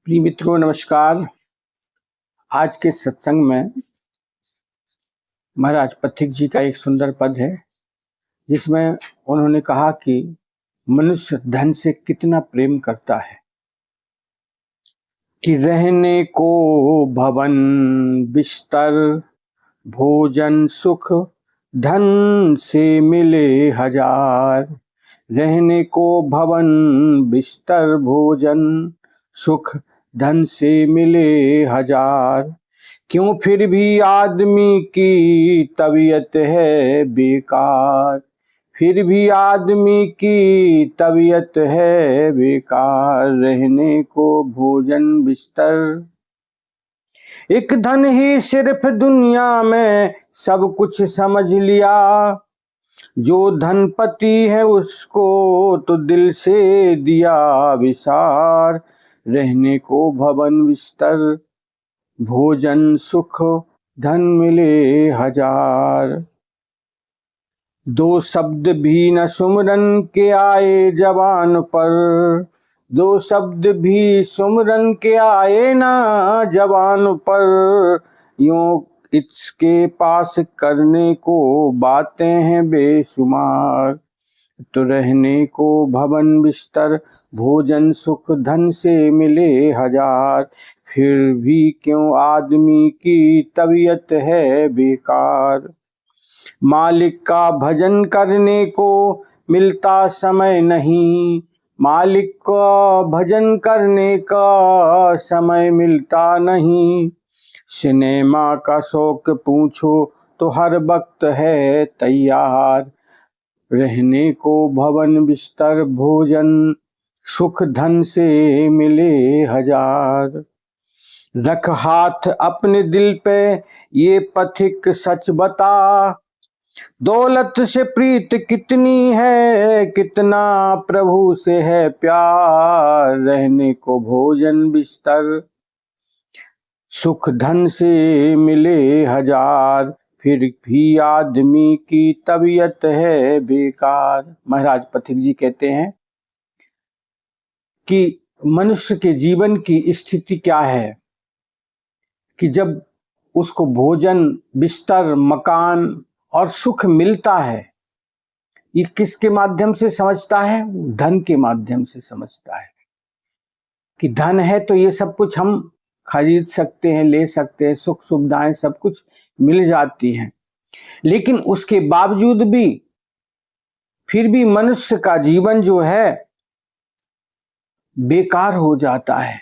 प्रिय मित्रों नमस्कार। आज के सत्संग में महाराज पथिक जी का एक सुंदर पद है जिसमें उन्होंने कहा कि मनुष्य धन से कितना प्रेम करता है कि रहने को भवन बिस्तर भोजन सुख धन से मिले हजार। रहने को भवन बिस्तर भोजन सुख धन से मिले हजार। क्यों फिर भी आदमी की तबीयत है बेकार। फिर भी आदमी की तबीयत है बेकार। रहने को भोजन बिस्तर एक धन ही सिर्फ दुनिया में सब कुछ समझ लिया। जो धनपति है उसको तो दिल से दिया विसार। रहने को भवन बिस्तर भोजन सुख धन मिले हजार। दो शब्द भी न सुमरन के आए जबान पर। दो शब्द भी सुमरन के आए ना जबान पर। यूं इसके पास करने को बातें हैं बेशुमार। तो रहने को भवन बिस्तर भोजन सुख धन से मिले हजार। फिर भी क्यों आदमी की तबीयत है बेकार। मालिक का भजन करने को मिलता समय नहीं। मालिक का भजन करने का समय मिलता नहीं। सिनेमा का शौक पूछो तो हर वक्त है तैयार। रहने को भवन बिस्तर भोजन सुख धन से मिले हजार। रख हाथ अपने दिल पे ये पथिक सच बता। दौलत से प्रीत कितनी है कितना प्रभु से है प्यार। रहने को भोजन बिस्तर सुख धन से मिले हजार। फिर भी आदमी की तबीयत है बेकार। महाराज पथिक जी कहते हैं कि मनुष्य के जीवन की स्थिति क्या है कि जब उसको भोजन बिस्तर मकान और सुख मिलता है, ये किसके माध्यम से समझता है? धन के माध्यम से समझता है कि धन है तो ये सब कुछ हम खरीद सकते हैं, ले सकते हैं, सुख सुविधाएं सब कुछ मिल जाती हैं। लेकिन उसके बावजूद भी फिर भी मनुष्य का जीवन जो है बेकार हो जाता है।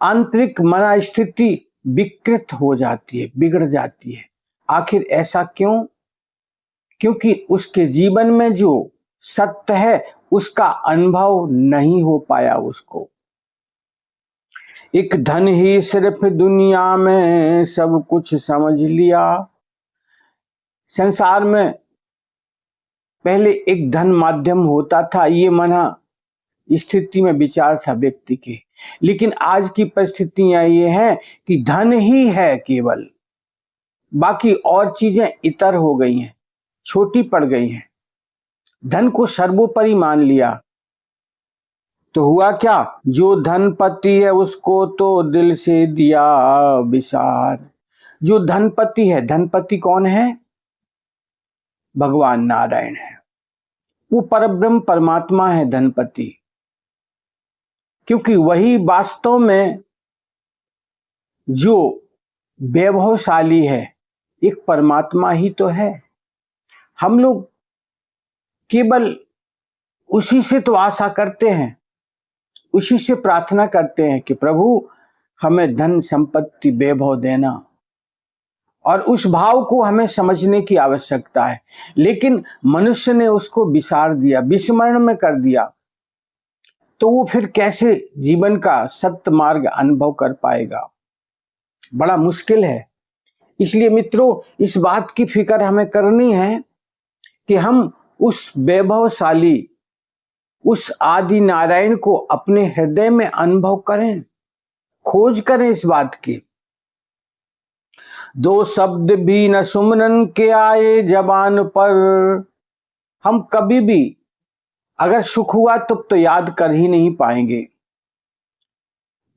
आंतरिक मनस्थिति विकृत हो जाती है, बिगड़ जाती है। आखिर ऐसा क्यों? क्योंकि उसके जीवन में जो सत्य है उसका अनुभव नहीं हो पाया उसको। एक धन ही सिर्फ दुनिया में सब कुछ समझ लिया। संसार में पहले एक धन माध्यम होता था, ये मना स्थिति में विचार था व्यक्ति के। लेकिन आज की परिस्थितियां ये हैं कि धन ही है केवल, बाकी और चीजें इतर हो गई हैं, छोटी पड़ गई हैं। धन को सर्वोपरि मान लिया तो हुआ क्या? जो धनपति है उसको तो दिल से दिया विसार। जो धनपति है, धनपति कौन है? भगवान नारायण है, वो परब्रह्म परमात्मा है धनपति। क्योंकि वही वास्तव में जो वैभवशाली है एक परमात्मा ही तो है। हम लोग केवल उसी से तो आशा करते हैं, उसी से प्रार्थना करते हैं कि प्रभु हमें धन संपत्ति वैभव देना, और उस भाव को हमें समझने की आवश्यकता है। लेकिन मनुष्य ने उसको विसार दिया, विस्मरण में कर दिया, तो वो फिर कैसे जीवन का सत्य मार्ग अनुभव कर पाएगा? बड़ा मुश्किल है। इसलिए मित्रों, इस बात की फिक्र हमें करनी है कि हम उस वैभवशाली, उस आदि नारायण को अपने हृदय में अनुभव करें, खोज करें इस बात की। दो शब्द भी न सुमरन के आए जबान पर। हम कभी भी अगर सुख हुआ तो याद कर ही नहीं पाएंगे।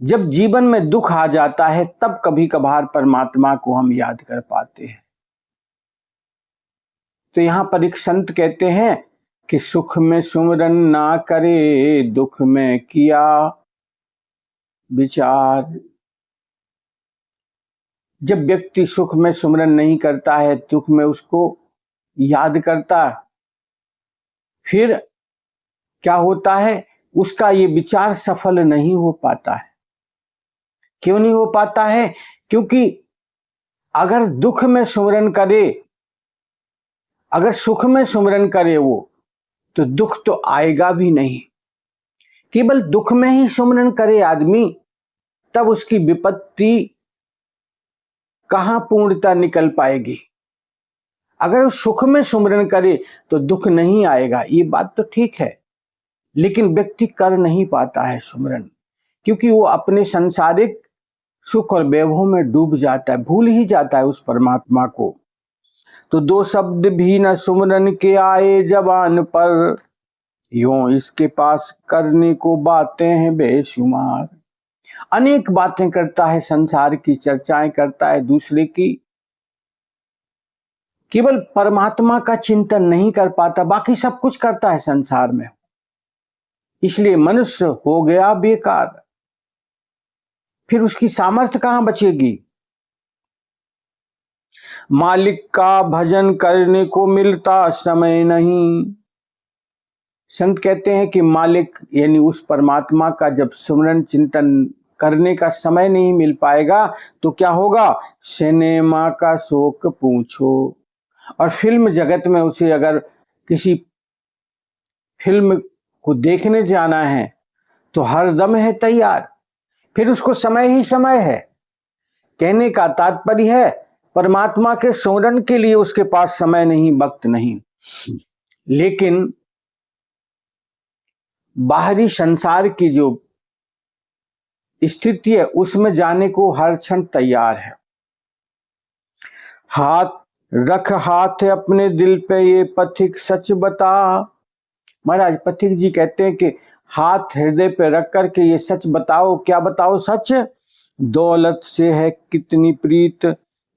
जब जीवन में दुख आ जाता है तब कभी कभार परमात्मा को हम याद कर पाते हैं। तो यहां पर एक संत कहते हैं कि सुख में सुमरन ना करे, दुख में किया विचार। जब व्यक्ति सुख में सुमरन नहीं करता है, दुख में उसको याद करता है, फिर क्या होता है, उसका ये विचार सफल नहीं हो पाता है। क्यों नहीं हो पाता है? क्योंकि अगर दुख में सुमरन करे, अगर सुख में सुमरन करे वो, तो दुख तो आएगा भी नहीं। केवल दुख में ही सुमरन करे आदमी, तब उसकी विपत्ति कहां पूर्णता निकल पाएगी। अगर वो सुख में सुमरन करे तो दुख नहीं आएगा, ये बात तो ठीक है, लेकिन व्यक्ति कर नहीं पाता है सुमरन, क्योंकि वो अपने सांसारिक सुख और वैभव में डूब जाता है, भूल ही जाता है उस परमात्मा को। तो दो शब्द भी न सुमरन के आए जबान पर, यूं इसके पास करने को बातें हैं बेशुमार। अनेक बातें करता है, संसार की चर्चाएं करता है दूसरे की, केवल परमात्मा का चिंतन नहीं कर पाता। बाकी सब कुछ करता है संसार में, इसलिए मनुष्य हो गया बेकार। फिर उसकी सामर्थ्य कहां बचेगी? मालिक का भजन करने को मिलता समय नहीं। संत कहते हैं कि मालिक यानी उस परमात्मा का जब सुमरन चिंतन करने का समय नहीं मिल पाएगा तो क्या होगा? सिनेमा का शौक पूछो। और फिल्म जगत में उसे अगर किसी फिल्म को देखने जाना है तो हर दम है तैयार, फिर उसको समय ही समय है। कहने का तात्पर्य है परमात्मा के सुमरन के लिए उसके पास समय नहीं, वक्त नहीं। लेकिन बाहरी संसार की जो स्थिति है उसमें जाने को हर क्षण तैयार है। हाथ अपने दिल पे ये पथिक सच बता। महाराज पथिक जी कहते हैं कि हाथ हृदय पे रख करके ये सच बताओ। क्या बताओ सच? दौलत से है कितनी प्रीत,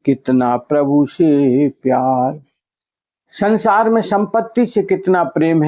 कितना प्रभु से प्यार। संसार में संपत्ति से कितना प्रेम है,